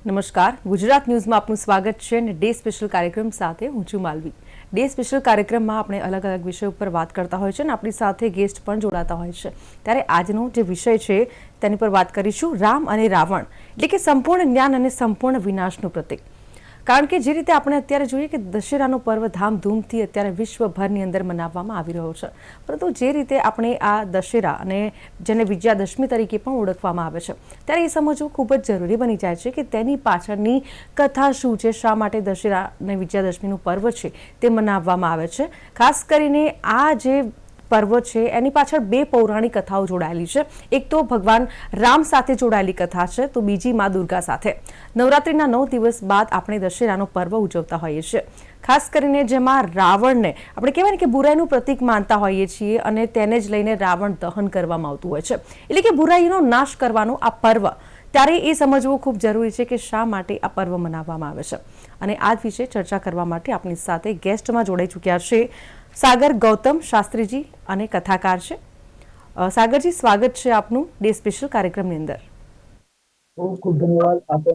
નમસ્કાર, ગુજરાત ન્યૂઝમાં આપનું સ્વાગત છે અને ડે સ્પેશિયલ કાર્યક્રમ સાથે હું છું માલવી। ડે સ્પેશિયલ કાર્યક્રમમાં આપણે અલગ અલગ વિષય ઉપર વાત કરતા હોય છે અને આપણી સાથે ગેસ્ટ પણ જોડાતા હોય છે। ત્યારે આજનો જે વિષય છે તેની પર વાત કરીશું રામ અને રાવણ, એટલે કે સંપૂર્ણ જ્ઞાન અને સંપૂર્ણ વિનાશનું પ્રતીક। કારણ કે જે રીતે આપણે અત્યારે જોઈએ કે દશેરાનો પર્વ ધામધૂમથી અત્યારે વિશ્વભરની અંદર મનાવવામાં આવી રહ્યો છે, પરંતુ જે રીતે આપણે આ દશેરા અને જેને વિજયાદશમી તરીકે પણ ઓળખવામાં આવે છે, ત્યારે એ સમજવું ખૂબ જ જરૂરી બની જાય છે કે તેની પાછળની કથા શું છે, શા માટે દશેરા અને વિજયાદશમીનું પર્વ છે તે મનાવવામાં આવે છે। ખાસ કરીને આ જે પર્વ છે એની પાછળ બે પૌરાણિક કથાઓ જોડાયેલી છે। એક તો ભગવાન રામ સાથે જોડાયેલી કથા છે, તો બીજી મા દુર્ગા સાથે। નવરાત્રિના 9 દિવસ બાદ આપણે દશેરાનો પર્વ ઉજવતા હોઈએ છીએ, ખાસ કરીને જેમાં રાવણને આપણે કહેવાય ને કે બુરાઈનું પ્રતીક માનતા હોઈએ છીએ અને તેને જ લઈને રાવણ દહન કરવામાં આવતું હોય છે, એટલે કે બુરાઈનો નાશ કરવાનો આ પર્વ। ત્યારે એ સમજવું ખૂબ જરૂરી છે કે શા માટે આ પર્વ મનાવવામાં આવે છે, અને આ વિશે ચર્ચા કરવા માટે આપણી સાથે ગેસ્ટમાં જોડાઈ ચૂક્યા છે સાગર ગૌતમ શાસ્ત્રીજી અને કથાકાર છે। સાગરજી, સ્વાગત છે આપનું ડે સ્પેશિયલ કાર્યક્રમની અંદર। ખૂબ ખૂબ ધન્યવાદ આપે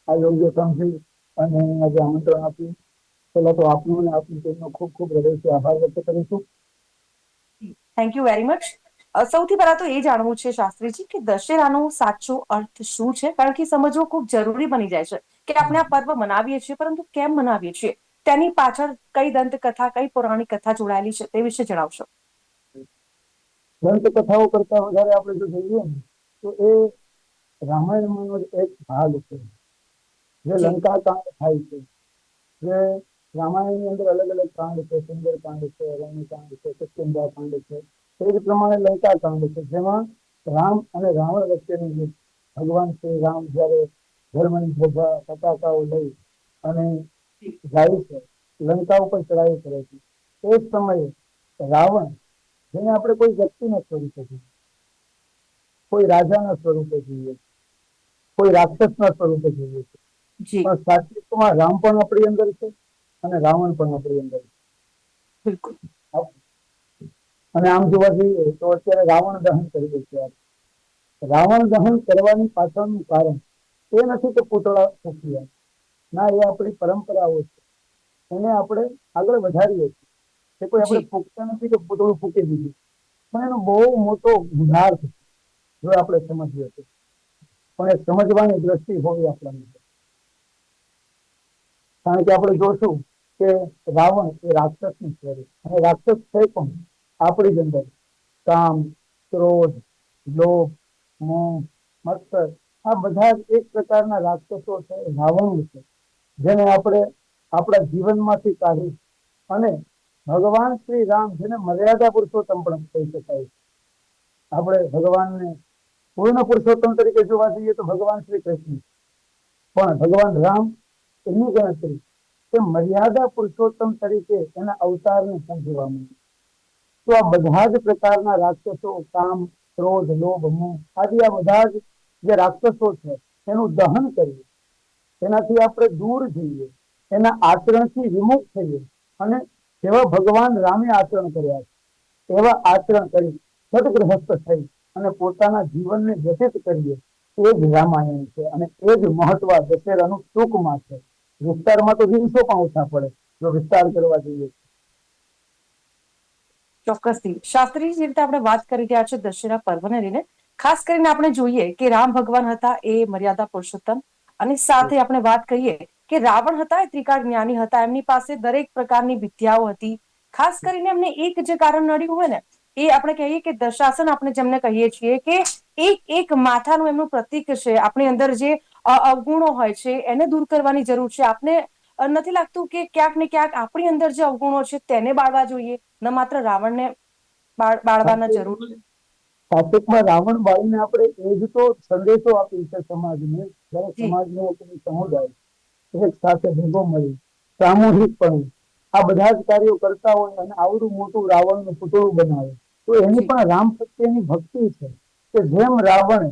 આ યોગ્ય સમજી અને આજે આમંત્રણ આપ્યું। પહેલા તો આપનું અને આપની ટીમનો ખૂબ ખૂબ હૃદયથી આભાર વ્યક્ત કરીશું। Thank you very much. સૌથી પહેલા તો એ જાણવું છે શાસ્ત્રીજી કે દશેરાનો સાચો અર્થ શું છે, કારણ કે સમજવું ખૂબ જરૂરી બની જાય છે કે આપણે આ પર્વ મનાવીએ છીએ, પરંતુ કેમ મનાવીએ છીએ, તેની પાછળ કઈ દંતકથા, કઈ પૌરાણિક કથા જોડાયેલી છે તે વિશે જણાવશો। દંતકથાઓ કરતા વધારે આપણે જો જોઈએ ને તો એ રામાયણનો જ એક ભાગ છે, જે જી લંકા કાંડ થાય છે, જે રામાયણની અંદર અલગ અલગ કાંડ છે, સુંદર કાંડ છે, રણ્ય કાંડ છે, કિષ્કિંધા કાંડ છે, એ જ પ્રમાણે લંકા કાંડ છે, જેમાં રામ અને રાવણ વચ્ચેની યુદ્ધ, ભગવાન શ્રી રામ જયારે ધર્મની ધજા પતાકાઓ લઈ અને જાય છે, લંકા ઉપર ચડાવી કરે છે, એ જ સમયે રાવણ, જેને આપણે કોઈ વ્યક્તિના સ્વરૂપે જોઈએ, કોઈ રાજાના સ્વરૂપે જોઈએ, કોઈ રાક્ષસના સ્વરૂપે જોઈએ છે, જી પણ સાચું રામ પણ આપણી અંદર છે અને રાવણ પણ આપણી અંદર છે। બિલકુલ। અને આમ જોવા જઈએ તો અત્યારે રાવણ દહન કરી દે છે। રાવણ દહન કરવાની પાછળનું કારણ એ નથી કે પૂતળા ફૂંક્યા, ના, એ આપણી પરંપરાઓ છે, એને આપણે આગળ વધારીએ છીએ। એ કોઈ આપણે જી ફૂંકતા નથી કે પૂતળું ફૂંકી દીધું, પણ એનો બહુ મોટો ગુનાર્થ છે જો આપણે સમજીએ તો, પણ એ સમજવાની દ્રષ્ટિ હોવી આપણા, કારણ કે આપણે જોશું કે રાવણ એ રાક્ષસનું સ્વરૂપ, અને રાક્ષસ છે પણ આપણી જ અંદર કામ, ક્રોધ, લોભ, મોહ, મત્સર, આ બધા જ એક પ્રકારના રાક્ષસો છે, રાવણો છે, જેને આપણે આપણા જીવનમાંથી કાઢી અને ભગવાન શ્રી રામ, જેને મર્યાદા પુરુષોત્તમ પણ કહી શકાય, આપણે ભગવાનને પૂર્ણ પુરુષોત્તમ તરીકે જોવા જઈએ તો ભગવાન શ્રી કૃષ્ણ, પણ ભગવાન રામ એની ગણતરી કે મર્યાદા પુરુષોત્તમ તરીકે એના અવતારને સમજવામાં। તો આ બધા જ પ્રકારના રાક્ષસો, કામ, ક્રોધ, લોભ, મોહ આદિ આ બધા જ જે રાક્ષસો છે એનું દહન કરીએ, એનાથી આપણે દૂર જઈએ, એના આચરણથી વિમુખ થઈએ, અને જેવા ભગવાન રામે આચરણ કર્યા છે એવા આચરણ કરી સદગૃહસ્થ થઈ અને પોતાના જીવનને વ્યતીત કરીએ, એ જ રામાયણ છે, અને એ જ મહત્વ દશેરાનું ટૂંકમાં છે। વિસ્તારમાં તો દિવસો પણ ઓછા પડે જો વિસ્તાર કરવા જઈએ। ચોક્કસથી શાસ્ત્રી, જે રીતે આપણે વાત કરી રહ્યા છે દશેરા પર્વને લઈને, ખાસ કરીને આપણે જોઈએ કે રામ ભગવાન હતા એ મર્યાદા પુરુષોત્તમ, અને સાથે આપણે વાત કરીએ કે રાવણ હતા એ ત્રિકાળ જ્ઞાની હતા, એમની પાસે દરેક પ્રકારની વિદ્યાઓ હતી। ખાસ કરીને એમને એક જે કારણ નડ્યું હોય ને, એ આપણે કહીએ કે દશાસન, આપણે જેમને કહીએ છીએ કે એક માથાનું એમનું પ્રતીક છે, આપણી અંદર જે અવગુણો હોય છે એને દૂર કરવાની જરૂર છે। આપને નથી લાગતું કે ક્યાંક ને ક્યાંક આપણી અંદર જે અવગુણો છે તેને બાળવા જોઈએ, ન માત્ર રાવણને બાળવાના જરૂર છે। સાચકમાં રાવણ બાળીને આપણે એ જ તો સંદેશો આપી છે સમાજને, જયારે જી સમાજનો સમુદાય એક સાથે ભેગો મળી સામૂહિકપણે આ બધા જ કાર્યો કરતા હોય અને આવડું મોટું રાવણનું પૂતળું બનાવે, તો એની જી પણ રામ પ્રત્યેની ભક્તિ છે કે જેમ રાવણે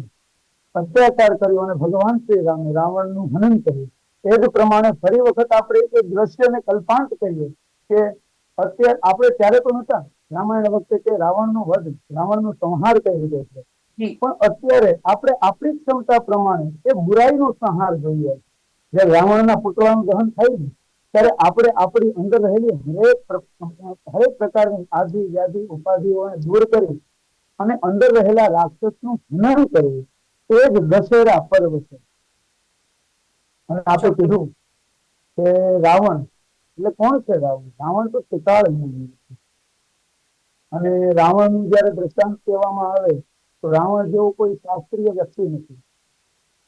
અત્યાચાર કર્યો અને ભગવાન શ્રી રામે રાવણનું હનન કર્યું, એ જ પ્રમાણે ફરી વખત આપણે એ દ્રશ્યને કલ્પાંત કરીએ કે અત્યારે આપણે ત્યારે તો નતા, રામાયણ વખતે કે રાવણનો વધ, રાવણનો સંહાર કઈ રીતે છે, જી પણ અત્યારે આપણે આપણી ક્ષમતા પ્રમાણે એ બુરાઈનો સંહાર જોઈએ, જ્યારે રાવણના પુતળાનું દહન થાય ને ત્યારે આપણે આપણી અંદર રહેલી હરેક પ્રકારની આદિ વ્યાધિ ઉપાધિઓને દૂર કરી અને અંદર રહેલા રાક્ષસનું હનન કરવું એ જ દશેરા પર્વ છે. અને આપણે કીધું કે રાવણ એટલે કોણ છે? રાવણ રાવણ તો ત્રિકાળ છે. અને રાવણનું જયારે દ્રષ્ટાંત કહેવામાં આવે તો રાવણ જેવો કોઈ શાસ્ત્રીય વ્યક્તિ નથી.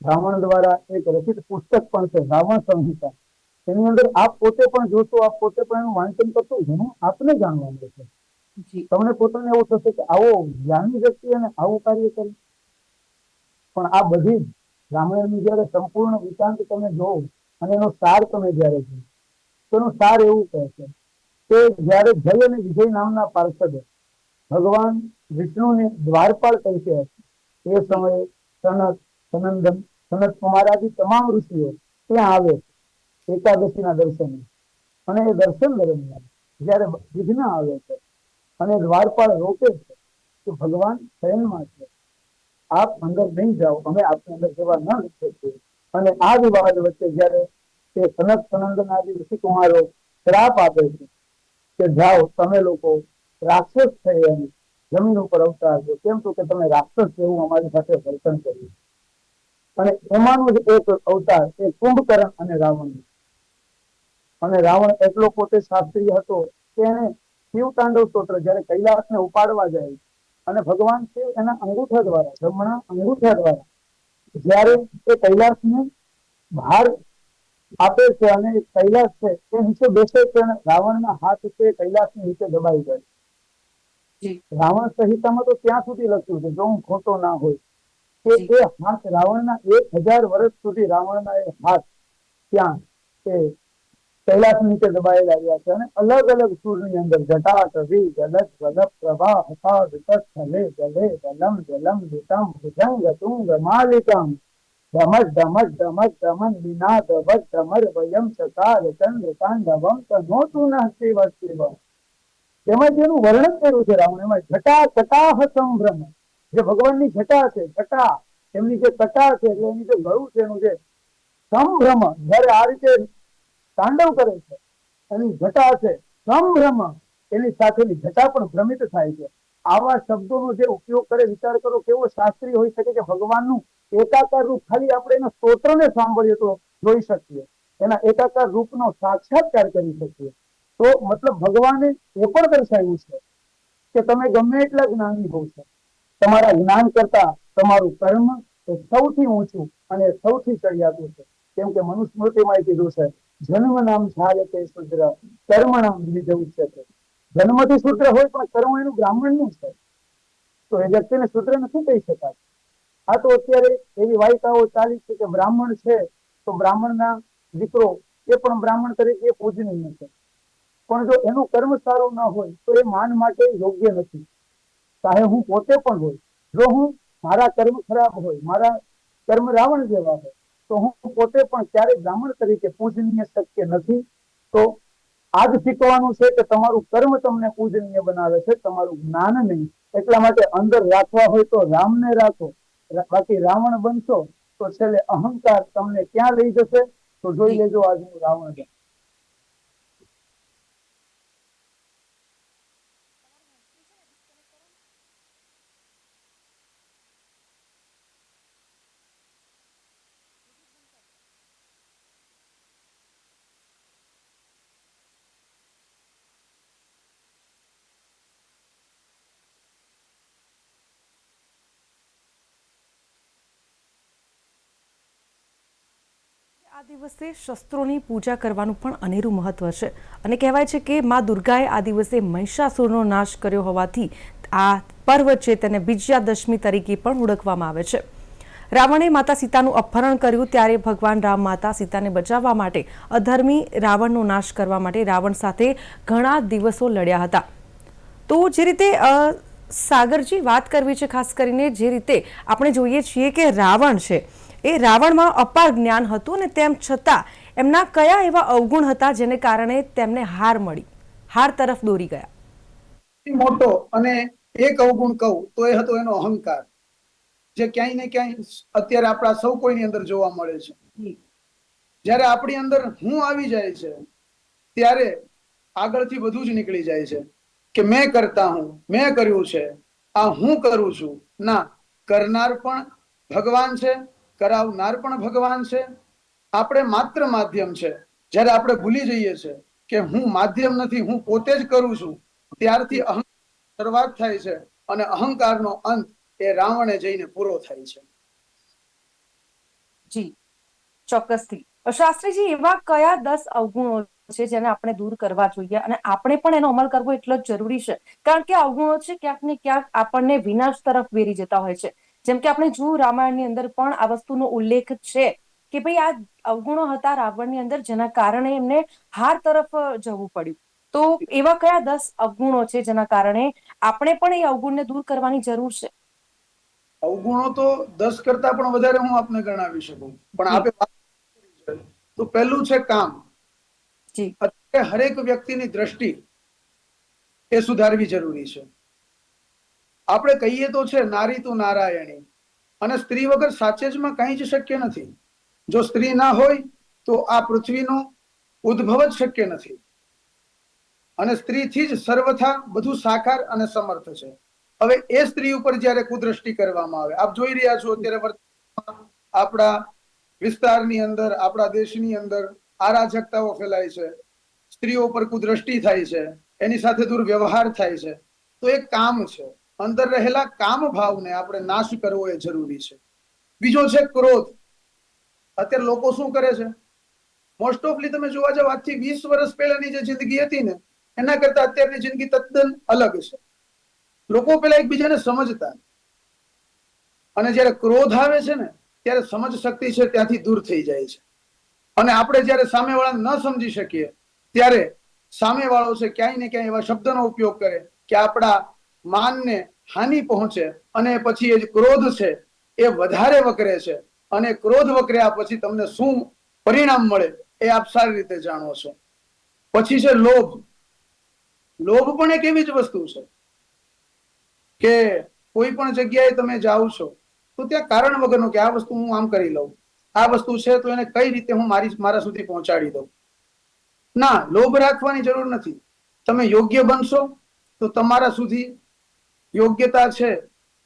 રાવણ દ્વારા એક રચિત પુસ્તક પણ છે, રાવણ સંહિતા. એની અંદર આપ પોતે પણ જોશો, આપ પોતે પણ એનું વાંચન કરશો, ઘણું આપને જાણવા મળે છે. તમને પોતાને એવું થશે કે આવો જ્ઞાની વ્યક્તિ અને આવું કાર્ય કરે. પણ આ બધી જ રામાયણની જયારે સંપૂર્ણ વૃત્તાંત તમે જોવો અને એનો સાર તમે જયારે જો તો એનો સાર એવું કહે છે કે જયારે જય અને વિજય નામના પાર્ષદ ભગવાન વિષ્ણુને દ્વારપાળ તરીકે હતા, એ સમયે સનત, સનંદન, સનત કુમાર આદિ તમામ ઋષિઓ ત્યાં આવે એકાદશીના દર્શને. અને એ દર્શન દરમિયાન જયારે વિઘ્ન આવે છે અને દ્વારપાળ રોકે છે કે ભગવાન શયનમાં છે, આપ અંદર નહીં જાઓ, અમે આપની અંદર જવા ન શકીએ. અને આ વિવાદ વચ્ચે જયારે તે સનત સનંદન આદિ ઋષિ કુમારો શ્રાપ આપે છે કે જાઓ તમે લોકો રાક્ષસ થઈ અને જમીન ઉપર અવતાર છો, કેમ તો કે તમે રાક્ષસ જેવું અમારી સાથે વર્તન કર્યું. અને એમાંનો જ એક અવતાર એ કુંભકર્ણ અને રાવણ. અને રાવણ એટલો પોતે શાસ્ત્રીય હતો કે એને શિવ તાંડવ સ્તોત્ર જયારે કૈલાસને ઉપાડવા જાય અને ભગવાન શિવ એના અંગૂઠા દ્વારા, જમણા અંગૂઠા દ્વારા જયારે એ કૈલાસને ભાર આપે છે અને કૈલાસ છે એ નીચે બેસે છે અને રાવણના હાથ છે કૈલાસની નીચે દબાઈ જાય. રાવણ સંહિતામાં તો ત્યાં સુધી લખ્યું છે, જો હું ખોટો ના હોય, કે એ હાથ રાવણના 1000 વર્ષ સુધી રાવણના એ હાથ ત્યાં એ કૈલાસ નીચે દબાયેલા રહ્યા છે. અને અલગ અલગ સૂરની અંદર જટા કવિ જલદ વલભ પ્રભા હપા વિકટ થલે ગલે ગલમ જલમ દિતમ ભુજંગ તુંગ માલિકમ ધમજ ધમજ ધમજ ધમન વિનાદ ભજ ધમર વયમ ચકાર ચંદ્ર તાંડવમ તનોતુ નાસ્તિ વસ્તિવમ. એમાં જેનું વર્ણન કર્યું છે રાવણ, એમાં જટા કટાહ સંભ્રમ, જે ભગવાનની જટા છે, જટા એમની જે કટા છે એટલે એની જે ગળું છે એનું જે સંભ્રમ, જયારે આ રીતે તાંડવ કરે છે એની જટા છે સંભ્રમ, એની સાથેની જટા પણ ભ્રમિત થાય છે. આવા શબ્દોનો જે ઉપયોગ કરે, વિચાર કરો કેવો શાસ્ત્રી હોઈ શકે કે ભગવાનનું એકાકાર રૂપ ખાલી આપણે એના સ્તોત્રને સાંભળીએ તો જોઈ શકીએ, એના એકાકાર રૂપનો સાક્ષાત્કાર કરી શકીએ. તો મતલબ ભગવાને એ પણ દર્શાવ્યું છે કે તમે ગમે એટલા જ્ઞાની હોવ છો, તમારા જ્ઞાન કરતા તમારું કર્મ એ સૌથી ઊંચું અને સૌથી ચડિયાતું છે. કેમ કે મનુસ્મૃતિમાં કીધું છે જન્મ નામ જાયતે શુદ્ર કર્મ નામ દ્વિજોચ્યતે. જન્મથી શુદ્ર હોય પણ કર્મ એનું બ્રાહ્મણનું છે, તો એ વ્યક્તિને શુદ્ર નથી કહી શકાય. આ તો અત્યારે એવી વાયકાઓ ચાલી છે કે બ્રાહ્મણ છે તો બ્રાહ્મણના દીકરો એ પણ બ્રાહ્મણ તરીકે પૂજનીય છે, પણ જો એનું કર્મ સારું ન હોય તો એ માન માટે યોગ્ય નથી. ચાહે હું પોતે પણ હોય, જો હું મારા કર્મ ખરાબ હોય, મારા કર્મ રાવણ જેવા હોય, તો હું પોતે પણ ક્યારેય બ્રાહ્મણ તરીકે પૂજનીય શક્ય નથી. તો આ જ શીખવાનું છે કે તમારું કર્મ તમને પૂજનીય બનાવે છે, તમારું જ્ઞાન નહીં. એટલા માટે અંદર રાખવા હોય તો રામને રાખો, બાકી રાવણ બનશો તો છેલ્લે અહંકાર તમને ક્યાં લઈ જશે તો જોઈ લેજો આજનું રાવણ. આ દિવસે શસ્ત્રોની પૂજા કરવાનું પણ અનેરું મહત્વ છે અને કહેવાય છે કે મા દુર્ગાએ આ દિવસે મહિષાસુરનો નાશ કર્યો હોવાથી આ પર્વ છે તેને વિજયાદશમી તરીકે પણ ઓળખવામાં આવે છે. રાવણે માતા સીતાનું અપહરણ કર્યું ત્યારે ભગવાન રામ માતા સીતાને બચાવવા માટે અધર્મી રાવણનો નાશ કરવા માટે રાવણ સાથે ઘણા દિવસો લડ્યા હતા. તો જે રીતે સાગરજી વાત કરવી છે, ખાસ કરીને જે રીતે આપણે જોઈએ છીએ કે રાવણ છે એ રાવણમાં અપાર જ્ઞાન હતું અને તેમ છતાં એમના કયા એવા અવગુણ હતા જેને કારણે તેમને હાર મળી, હાર તરફ દોરી ગયા? મોટો અને એક અવગુણ કહું તો એ હતો એનો અહંકાર, જે ક્યાંય ને ક્યાંય અત્યારે આપણા સૌ કોઈની અંદર જોવા મળે છે. જ્યારે આપણી અંદર હું આવી જાય છે ત્યારે આગળથી બધું જ નીકળી જાય છે કે મેં કરતા હું, મેં કર્યું છે, આ હું કરું છું. ના, કરનાર પણ ભગવાન છે, કરાવનાર પણ ભગવાન છે. આપણે માત્ર માધ્યમ છે. જ્યારે આપણે ભૂલી જઈએ છે કે હું માધ્યમ નથી, હું પોતે જ કરું છું, ત્યારથી શરૂઆત થાય છે અને અહંકારનો અંત એ રાવણે જઈને પૂરો થાય છે. જી, ચોક્કસથી. શાસ્ત્રીજી, એવા કયા 10 અવગુણો છે જેને આપણે દૂર કરવા જોઈએ અને આપણે પણ એનો અમલ કરવો એટલો જ જરૂરી છે? કારણ કે અવગુણો છે ક્યાંક ને ક્યાંક આપણને વિનાશ તરફ વેરી જતા હોય છે. જેમ કે આપણે જોયું રામાયણની અંદર પણ આ વસ્તુનો ઉલ્લેખ છે કે ભાઈ આ અવગુણો હતા રાવણની અંદર, જેના કારણે એમને હાર તરફ જવું પડ્યું. તો એવા કયા 10 અવગુણો છે જેના કારણે આપણે પણ એ અવગુણને દૂર કરવાની જરૂર છે? અવગુણો તો 10 કરતા પણ વધારે હું આપને ગણાવી શકું, પણ જી આપણે વાત કરી છે તો પહેલું છે કામ. જી અત્યારે હરેક વ્યક્તિની દ્રષ્ટિ એ સુધારવી જરૂરી છે. આપણે કહીએ તો છે નારી તું નારાયણી, અને સ્ત્રી વગર સાચે જમાં કંઈ જ શક્ય નથી. જો સ્ત્રી ના હોય તો આ પૃથ્વીનો ઉદ્ભવ જ શક્ય નથી. અને સ્ત્રીથી જ સર્વથા બધું સાકાર અને સમર્થ છે. હવે એ સ્ત્રી ઉપર જ્યારે કુદ્રષ્ટિ કરવામાં આવે, આપ જોઈ રહ્યા છો અત્યારે આપણા વિસ્તારની અંદર, આપણા દેશની અંદર અરાજકતાઓ ફેલાય છે, સ્ત્રીઓ પર કુદ્રષ્ટિ થાય છે, એની સાથે દુર્વ્યવહાર થાય છે. તો એ કામ છે. અંદર રહેલા કામ ભાવને આપણે નાશ કરવો એ જરૂરી છે. બીજો છે ક્રોધ. અત્યારે લોકો શું કરે છે, મોસ્ટ ઓફલી તમે જોવા જાવ, આજથી 20 વર્ષ પહેલાની જે જિંદગી હતી ને એના કરતા અત્યારની જિંદગી તદ્દન અલગ છે. લોકો પેલા એકબીજાને સમજતા, અને જ્યારે ક્રોધ આવે છે ને ત્યારે સમજ શક્તિ છે ત્યાંથી દૂર થઈ જાય છે. અને આપણે જ્યારે સામેવાળાને ન સમજી શકીએ ત્યારે સામેવાળો છે ક્યાંય ને ક્યાંય એવા શબ્દનો ઉપયોગ કરે કે આપણા માનને હાનિ પહોંચે, અને પછી એ ક્રોધ છે એ વધારે વકરે છે. અને ક્રોધ વકર્યા પછી તમને શું પરિણામ મળે એ આપ સારી રીતે જાણો છો. પછી છે લોભ. લોભ પણ એક એવી જ વસ્તુ છે કે કોઈ પણ જગ્યાએ તમે જાઓ છો તો ત્યાં કારણ વગરનું કે આ વસ્તુ હું આમ કરી લઉં, આ વસ્તુ છે તો એને કઈ રીતે હું મારા સુધી પહોંચાડી દઉં. ના, લોભ રાખવાની જરૂર નથી. તમે યોગ્ય બનશો તો તમારા સુધી યોગ્યતા છે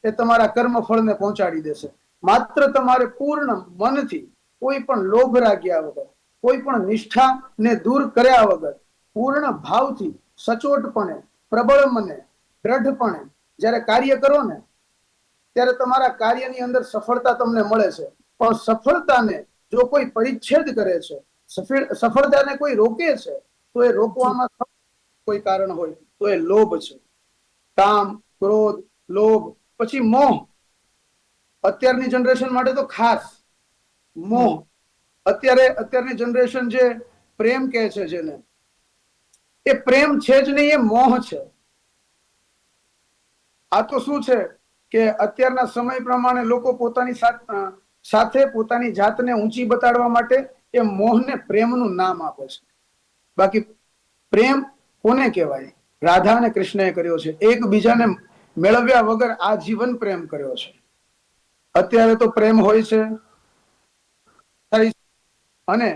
એ તમારા કર્મ ફળને પહોંચાડી દેશે. માત્ર તમારે પૂર્ણ મનથી, કોઈ પણ લોભ રાખ્યા વગર, કોઈ પણ નિષ્ઠાને દૂર કર્યા વગર, પૂર્ણ ભાવથી, સચોટપણે, પ્રબળ મને, દ્રઢપણે જ્યારે કાર્ય કરો ને ત્યારે તમારા કાર્યની અંદર સફળતા તમને મળે છે. પણ સફળતાને જો કોઈ પરિચ્છેદ કરે છે, સફળતાને કોઈ રોકે છે, તો એ રોકવામાં કોઈ કારણ હોય તો એ લોભ છે. કામ, ક્રોધ, લોભ. પછી મોહ. અત્યારની જનરેશન માટે તો ખાસ મોહ. અત્યારની જનરેશન જે પ્રેમ કહે છે જેને, એ પ્રેમ છે જ નહીં, એ મોહ છે. આ તો શું છે કે અત્યારના સમય પ્રમાણે લોકો પોતાની સાથે પોતાની જાતને ઊંચી બતાડવા માટે એ મોહને પ્રેમનું નામ આપે છે. બાકી પ્રેમ કોને કહેવાય? રાધા અને કૃષ્ણએ કર્યો છે. એકબીજાને મેળવ્યા વગર આજીવન પ્રેમ કર્યો છે. અત્યારે તો પ્રેમ હોય છે અને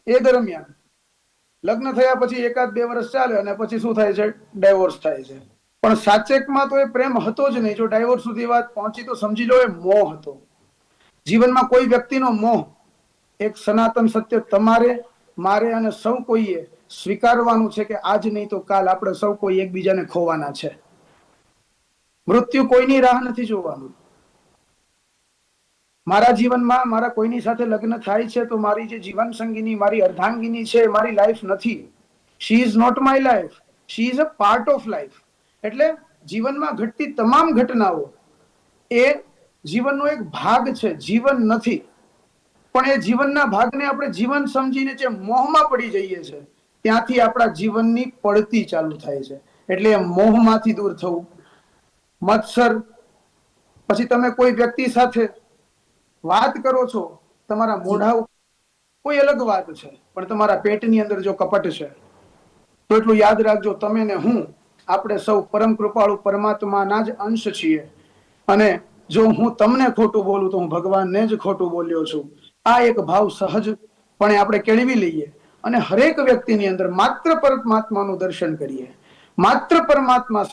એ દરમિયાન લગ્ન થયા પછી 1-2 વર્ષ ચાલે અને પછી શું થાય છે? ડાયવોર્સ થાય છે. પણ સાચેકમાં તો એ પ્રેમ હતો જ નહીં. જો ડાયવોર્સ સુધી વાત પહોંચી તો સમજી લો એ મોહ હતો. જીવનમાં કોઈ વ્યક્તિનો મોહ, એક સનાતન સત્ય તમારે, મારે અને સૌ કોઈએ સ્વીકારવાનું છે કે આજ નહીં તો કાલ આપણે સૌ કોઈ એકબીજાને ખોવાના છે. મૃત્યુ કોઈની રાહ નથી જોવાનું. મારા જીવનમાં મારા કોઈની સાથે લગ્ન થાય છે તો મારી જે જીવન સંગીની, મારી અર્ધાંગીની છે, મારી લાઈફ નથી. She is not my life, she is a part of life. એટલે જીવનમાં ઘટતી તમામ ઘટનાઓ એ જીવનનો એક ભાગ છે, જીવન નથી. પણ એ જીવનના ભાગને આપણે જીવન સમજીને જે મોહમાં પડી જઈએ છે, ત્યાંથી આપણા જીવનની પડતી ચાલુ થાય છે. એટલે મોહમાંથી દૂર થવું. મત્સર. પછી તમે કોઈ વ્યક્તિ સાથે વાત કરો છો, તમારા મોઢા કોઈ અલગ વાત છે, પણ તમારા પેટની અંદર જો કપટ છે તો એટલું યાદ રાખજો, તમે ને હું, આપણે સૌ પરમ કૃપાળુ પરમાત્માના જ અંશ છીએ. અને જો હું તમને ખોટું બોલું તો હું ભગવાનને જ ખોટું બોલ્યો છું. આ એક ભાવ સહજપણે આપણે કેળવી લઈએ અને હરેક વ્યક્તિની અંદર માત્ર પરમાત્માનું દર્શન કરીએ, માત્ર પરમાત્મા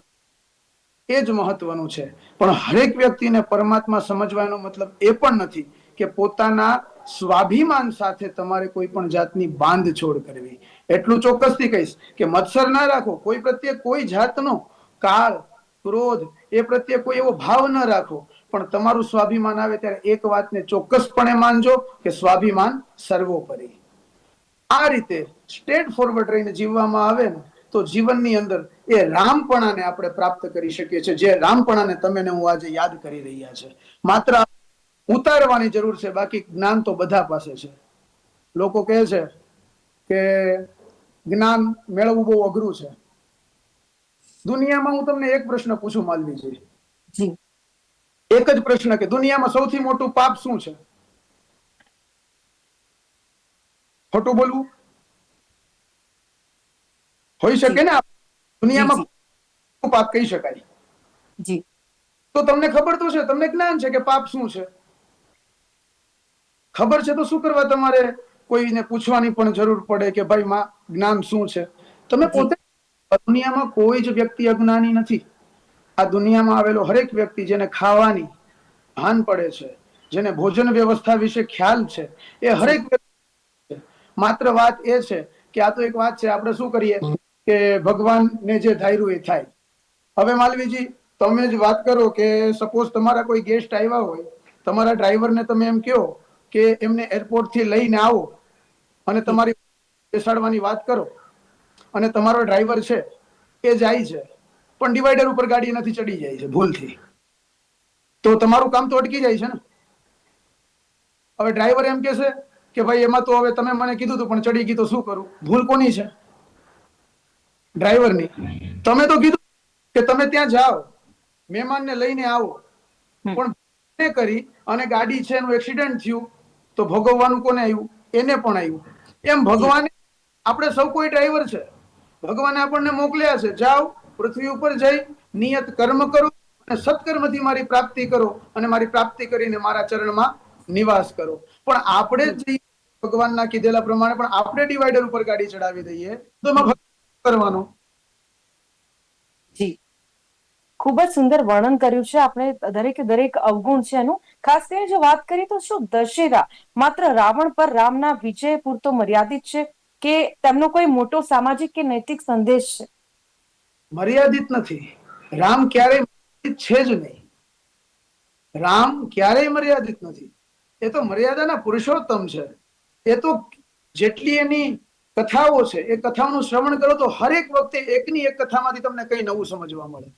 એ જ મહત્વનું છે. પણ હરેક વ્યક્તિને પરમાત્મા સમજવાનો મતલબ એ પણ નથી કે પોતાના સ્વાભિમાન સાથે તમારે કોઈ પણ જાતની બાંધછોડ કરવી. એટલું ચોક્કસથી કહીશ કે મત્સર ના રાખો, કોઈ પ્રત્યે કોઈ જાતનો કાળ ક્રોધ એ પ્રત્યે કોઈ એવો ભાવ ન રાખો, પણ તમારું સ્વાભિમાન આવે ત્યારે એક વાતને ચોક્કસપણે માનજો કે સ્વાભિમાન સર્વોપરી. આ રીતે સ્ટ્રેટ ફોરવર્ડ રહીને જીવવામાં આવે ને તો જીવનની અંદર એ રામપણાને આપણે પ્રાપ્ત કરી શકીએ છીએ, જે રામપણાને તમે ને હું આજે યાદ કરી રહ્યા છે. માત્ર ઉતારવાની જરૂર છે, બાકી જ્ઞાન તો બધા પાસે છે. લોકો કહે છે કે જ્ઞાન મેળવવું બહુ અઘરું છે. દુનિયામાં હું તમને એક પ્રશ્ન પૂછું માલવીજી, જી એક જ પ્રશ્ન કે દુનિયામાં સૌથી મોટું પાપ શું છે? ખોટું બોલવું હોઈ શકે ને? દુનિયામાં પાપ કહી શકાય. જી તો તમને ખબર તો છે, તમને જ્ઞાન છે કે પાપ શું છે. ખબર છે તો શું કરવા તમારે કોઈને પૂછવાની પણ જરૂર પડે કે ભાઈ માં જ્ઞાન શું છે? તમે પોતે, દુનિયામાં કોઈ જ વ્યક્તિ અજ્ઞાની નથી. આ દુનિયામાં આવેલો હરેક વ્યક્તિ જેને ખાવાની ભાન પડે છે, જેને ભોજન વ્યવસ્થા વિશે ખ્યાલ છે, એ હરેક વ્યક્તિ. માત્ર વાત એ છે કે આ તો એક વાત છે, આપણે શું કરીએ કે ભગવાનને જે ધાર્યું એ થાય. હવે માલવીજી તમે જ વાત કરો કે સપોઝ તમારા કોઈ ગેસ્ટ આવ્યા હોય, તમારા ડ્રાઈવરને તમે એમ કહો કે એમને એરપોર્ટ થી લઈને આવો અને તમારી બેસાડવાની વાત કરો, અને તમારો ડ્રાઈવર છે એ જાય છે પણ ડિવાઈડર ઉપર ગાડી નથી ચડી જાય છે ભૂલથી, તો તમારું કામ તો અટકી જાય છે ને. હવે ડ્રાઈવર એમ કે છે કે ભાઈ એમાં તો હવે તમે મને કીધું હતું પણ ચડી ગઈ તો શું કરું? ભૂલ કોની છે? ડ્રાઈવરની. તમે તો કીધું કે તમે ત્યાં જાઓ, મહેમાનને લઈને આવો, પણ કરી અને ગાડી છે એનું એક્સિડન્ટ થયું તો ભોગવવાનું કોને આવ્યું? એને પણ આવ્યું. એમ ભગવાને, આપણે સૌ કોઈ ડ્રાઈવર છે, ભગવાને આપણને મોકલ્યા છે, જાઓ પૃથ્વી ઉપર જઈ નિયત કર્મ કરો અને સત્કર્મથી મારી પ્રાપ્તિ કરો અને મારી પ્રાપ્તિ કરીને મારા ચરણમાં નિવાસ કરો. પણ આપણે જ ભગવાનના કીધેલા પ્રમાણે પણ આપણે ડિવાઈડર ઉપર ગાડી ચડાવી દઈએ તો એમાં ભક્તિ કરવાનો. જી ખૂબ જ સુંદર વર્ણન કર્યું છે આપણે, દરેકે દરેક અવગુણ છે એનું. ખાસ કરીને જો વાત કરીએ તો શું દશેરા માત્ર રાવણ પર રામના વિજય પૂરતો મર્યાદિત છે કે તેમનો કોઈ મોટો સામાજિક કે નૈતિક સંદેશ છે? મર્યાદિત નથી. રામ ક્યારેય મર્યાદિત છે જ નહીં. રામ ક્યારેય મર્યાદિત નથી. એ તો મર્યાદાના પુરુષોત્તમ છે. એ તો જેટલી એની કથાઓ છે એ કથાઓનું શ્રવણ કરો તો હરેક વખતે એકની એક કથામાંથી તમને કઈ નવું સમજવા મળે.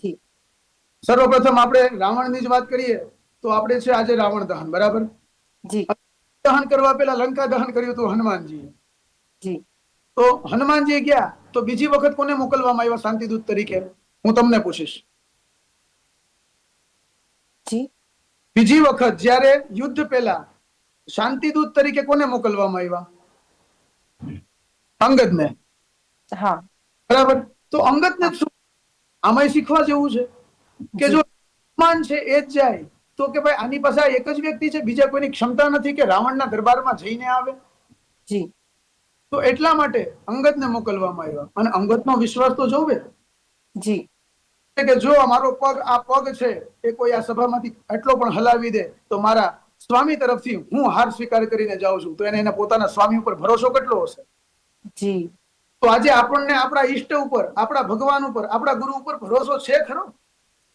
જી સર્વપ્રથમ આપણે રાવણની જ વાત કરીએ તો આપણે છે આજે રાવણ દહન, બરાબર? જી દહન કરવા પહેલા લંકા દહન કર્યું હતું હનુમાનજી. જી તો હનુમાનજી ગયા તો બીજી વખત કોને મોકલવામાં આવ્યા શાંતિદૂત તરીકે? હું તમને પૂછીશ. જી બીજી વખત જ્યારે યુદ્ધ પહેલા શાંતિદૂત તરીકે કોને મોકલવામાં આવ્યા? અંગદને. હા બરાબર. તો અંગદને શું આમાં શીખવા જેવું છે કે જો હનુમાન છે એ જ જાય તો કે ભાઈ આની પાસે એક જ વ્યક્તિ છે, બીજા કોઈની ક્ષમતા નથી કે રાવણના દરબારમાં જઈને આવે. જી તો એટલા માટે અંગદને મોકલવામાં આવ્યા. અને અંગદનો વિશ્વાસ તો જોવે જી કે જો મારો પગ, આ પગ છે એ કોઈ આ સભામાંથી એટલો પણ હલાવી દે તો મારા સ્વામી તરફથી હું હાર સ્વીકાર કરીને જાઉં છું. તો એને એના પોતાના સ્વામી ઉપર ભરોસો કેટલો હશે? જી તો આજે આપણને આપણા ઈષ્ટ ઉપર, આપણા ભગવાન ઉપર, આપણા ગુરુ ઉપર ભરોસો છે ખરો?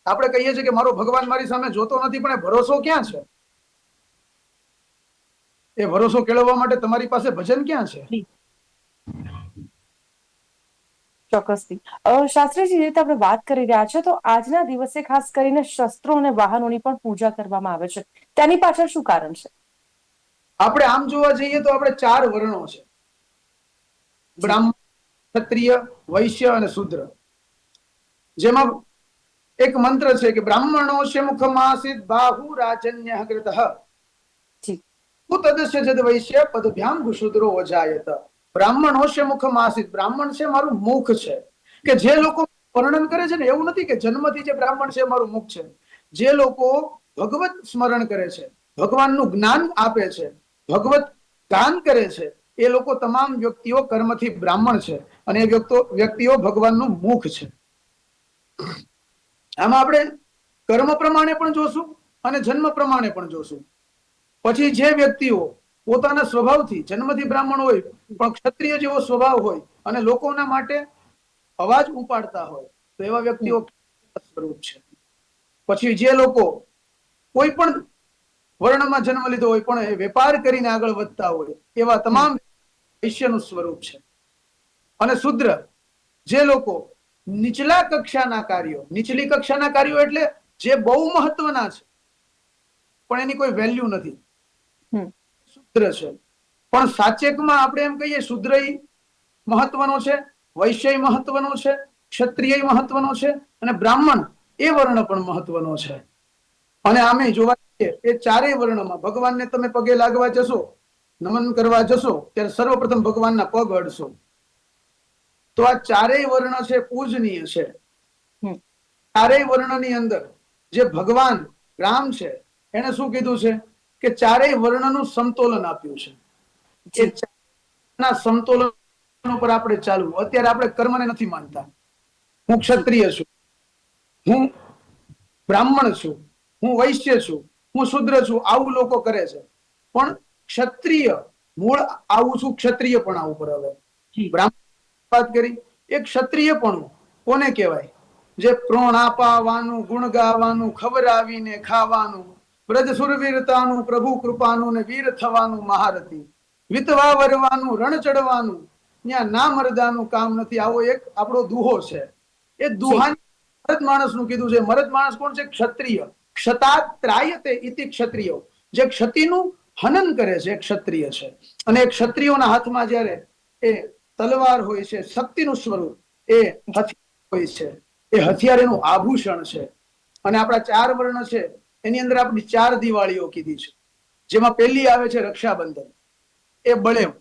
આપણે કહીએ છીએ કે મારો ભગવાન મારી સામે જોતો નથી, પણ એ ભરોસો ક્યાં છે? એ ભરોસો કેળવવા માટે તમારી પાસે ભજન ક્યાં છે? ચોક્કસથી. શાસ્ત્રીજી, જે રીતે આપણે વાત કરી રહ્યા છે તો આજના દિવસે ખાસ કરીને શસ્ત્રો અને વાહનોની પણ પૂજા કરવામાં આવે છે, તેની પાછળ શું કારણ છે? આપણે આમ જોવા જઈએ તો આપણે 4 વર્ણો છે, બ્રાહ્મણ, ક્ષત્રિય, વૈશ્ય અને શૂદ્ર. જેમાં એક મંત્ર છે કે બ્રાહ્મણો શે મુખમાસિત બાહુ રાજન્ય કૃતઃ તદસ્ય જદ વૈશ્ય પદભ્યામ ગુશુદ્રો અજાયત. બ્રાહ્મણો શે મુખમાસિત. બ્રાહ્મણ છે મારું મુખ છે. કે જે લોકો વર્ણન કરે છે ને, એવું નથી કે જન્મથી જે બ્રાહ્મણ છે મારું મુખ છે. જે લોકો ભગવત સ્મરણ કરે છે, ભગવાનનું જ્ઞાન આપે છે, ભગવત ગાન કરે છે એ લોકો તમામ વ્યક્તિઓ કર્મથી બ્રાહ્મણ છે અને એ વ્યક્તિઓ ભગવાનનું મુખ છે. આમાં આપણે કર્મ પ્રમાણે પણ જોશું અને જન્મ પ્રમાણે પણ જોશું. પછી જે વ્યક્તિઓ પોતાના સ્વભાવથી જન્મથી બ્રાહ્મણ હોય પણ ક્ષત્રિય જેવો સ્વભાવ હોય અને લોકોના માટે અવાજ ઉપાડતા હોય તો એવા વ્યક્તિઓ સ્વરૂપ છે. પછી જે લોકો કોઈ પણ વર્ણમાં જન્મ લીધો હોય પણ એ વેપાર કરીને આગળ વધતા હોય એવા તમામ વૈશ્યનું સ્વરૂપ છે. અને શુદ્ર જે લોકો નીચલા કક્ષાના કાર્યો, નીચલી કક્ષાના કાર્યો એટલે જે બહુ મહત્વના છે પણ એની કોઈ વેલ્યુ નથી, શુદ્ર છે. પણ સાચેકમાં આપણે એમ કહીએ શુદ્ર મહત્વનો છે, વૈશ્ય મહત્વનો છે, ક્ષત્રિય મહત્વનો છે અને બ્રાહ્મણ એ વર્ણ પણ મહત્વનો છે. અને આમે જોવા જઈએ એ ચારેય વર્ણમાં ભગવાનને તમે પગે લાગવા જશો, નમન કરવા જશો ત્યારે સર્વપ્રથમ ભગવાનના પગ અડશો. તો આ ચારેય વર્ણ છે પૂજનીય છે. ચારેય વર્ણની અંદર જે ભગવાન રામ છે એને શું કીધું છે કે ચારેય વર્ણનું સમતોલન આપ્યું છે. એ ચારેયના સમતોલન ઉપર આપણે ચાલવું. અત્યારે આપણે કર્મને નથી માનતા. હું ક્ષત્રિય છું, હું બ્રાહ્મણ છું, હું વૈશ્ય છું, હું શુદ્ર છું, આવું લોકો કરે છે. પણ ક્ષત્રિય મૂળ આવું છું, ક્ષત્રિય પણ આવું પર હવે બ્રાહ્મણ વાત કરી એ ક્ષત્રિય પણ કોને કહેવાય? જે પ્રોણાપાવાનું, ગુણ ગાવાનું, ખવડાવીને ખાવાનું, વ્રજ સુરવીરતાનું, પ્રભુ કૃપાનું ને વીર થવાનું મહારથી, વિતવા વરવાનું, રણ ચડવાનું, ત્યાં ના મરદાનું કામ નથી. આવો એક આપણો દુહો છે. એ દુહાની મરદ માણસનું કીધું છે. મરદ માણસ કોણ છે? ક્ષત્રિય. ક્ષતાત ત્રાયતે ઇતિ ક્ષત્રિય, જે ક્ષતિનું હનન કરે છે એ ક્ષત્રિય છે. અને એ ક્ષત્રિયોના હાથમાં જ્યારે એ તલવાર હોય છે, શક્તિનું સ્વરૂપ, એ હથિયાર હોય છે. એ હથિયાર એનું આભૂષણ છે. અને આપણા ચાર વર્ણ છે એની અંદર આપણી ચાર દિવાળીઓ કીધી છે. જેમાં પહેલી આવે છે રક્ષાબંધન, એ બળેવ.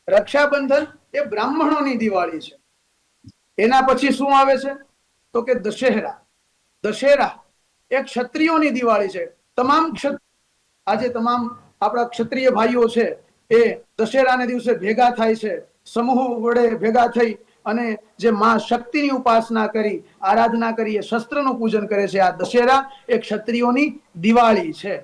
રક્ષાબંધન એ બ્રાહ્મણોની દિવાળી છે. એના પછી શું આવે છે તો કે દશેરા. દશેરા એ ક્ષત્રિયોની દિવાળી છે. તમામ આજે તમામ આપણા ક્ષત્રિય ભાઈઓ છે એ દશેરાના દિવસે ભેગા થાય છે, સમૂહ વડે ભેગા થઈ અને જે માં શક્તિની ઉપાસના કરી, આરાધના કરી, એ શસ્ત્રનું પૂજન કરે છે. આ દશેરા એ ક્ષત્રિયોની દિવાળી છે.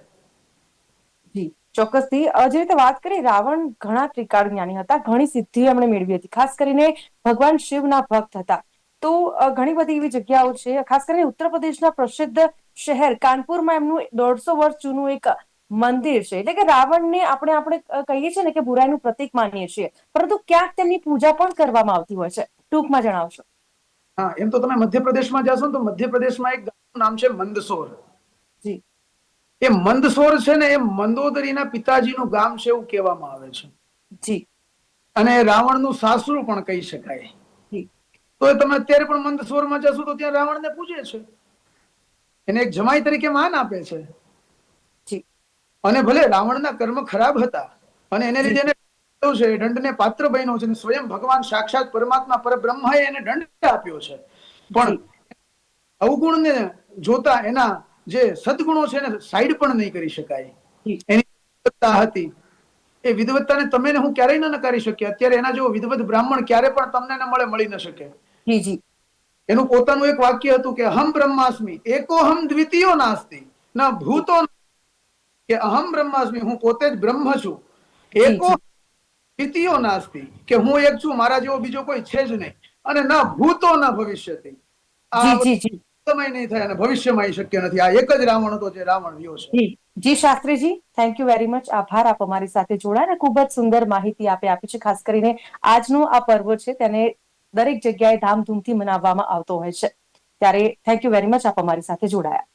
જી ચોક્કસથી. જે રીતે વાત કરી, રાવણ ઘણા ત્રિકાળ જ્ઞાની હતા, ઘણી સિદ્ધિ એમણે મેળવી હતી, ખાસ કરીને ભગવાન શિવના ભક્ત હતા. તો ઘણી બધી એવી જગ્યાઓ છે, ખાસ કરીને ઉત્તર પ્રદેશના પ્રસિદ્ધ શહેર કાનપુરમાં એમનું 150 વર્ષ જૂનું એક મંદિર છે. એટલે કે રાવણને આપણે કહીએ છીએ ને કે બુરાઈનું પ્રતીક માનીએ છીએ, પરંતુ ક્યાંક તેમની પૂજા પણ કરવામાં આવતી હોય છે. ટૂંકમાં જણાવશો? હા, એમ તો તમે મધ્યપ્રદેશમાં જશો ને તો મધ્યપ્રદેશમાં એક ગામનું નામ છે મંદસોર. જી. એ મંદસોર છે ને એ મંદોદરીના પિતાજીનું ગામ છે એવું કહેવામાં આવે છે. જી. અને રાવણનું સાસરું પણ કહી શકાય. જી. તો તમે અત્યારે પણ મંદસોરમાં જશો તો ત્યાં રાવણને પૂજે છે, એને એક જમાઈ તરીકે માન આપે છે. જી. અને ભલે રાવણના કર્મ ખરાબ હતા અને એને જી. લીધે છે દંડને પાત્ર બન્યો છે. સ્વયં ભગવાન સાક્ષાત પરમાત્મા પરબ્રહ્માએ એને દંડ આપ્યો છે. પણ જી. અવગુણને જોતા એના જે સદગુણો છે એને સાઈડ પણ નહીં કરી શકાય. જી. એની વિદવત્તા હતી, એ વિદવત્તાને તમે ને હું ક્યારેય ન નકારી શકીએ. અત્યારે એના જેવો વિદવત બ્રાહ્મણ ક્યારે પણ તમને ન મળે, મળી ન શકે. જી. જી. એનું પોતાનું એક વાક્ય હતું કે અહમ બ્રહ્માસ્મિ એકોહમ દ્વિતીયો નાસ્તિ ન ભૂતો, કે અહમ બ્રહ્માસ્મિ, હું પોતે જ બ્રહ્મ છું, જી. એકો દ્વિતીયો નાસ્તિ, કે હું એક છું, મારા જેવો બીજો કોઈ છે જ નહીં, અને ન ભૂતો ન ભવિષ્યતિ, આ જી. જી. જી. સમય નહીં થાય અને ભવિષ્યમાં શક્ય નથી. આ એક જ રાવણ હતો જે રાવણ રહ્યો છે. જી. જી શાસ્ત્રીજી, થેન્ક યુ વેરી મચ. આભાર, આપ અમારી સાથે જોડાયા, ખૂબ જ સુંદર માહિતી આપે આપી છે. ખાસ કરીને આજનું આ પર્વ છે તેને દરેક જગ્યાએ ધામધૂમથી મનાવવામાં આવતો હોય છે, ત્યારે થેન્ક યુ વેરી મચ, આપ અમારી સાથે જોડાયા.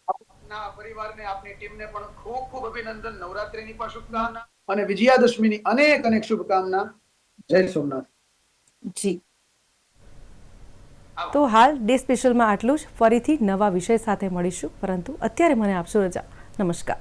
આપના પરિવારને, આપની ટીમને પણ ખૂબ ખૂબ અભિનંદન. નવરાત્રીની પણ શુભકામના અને વિજયાદશમીની અનેક અનેક શુભકામના. જય સોમનાથ. જી. તો હાલ ડે સ્પેશિયલમાં આટલું જ. ફરીથી નવા વિષય સાથે મળીશું, પરંતુ અત્યારે મને આપશો રજા. નમસ્કાર.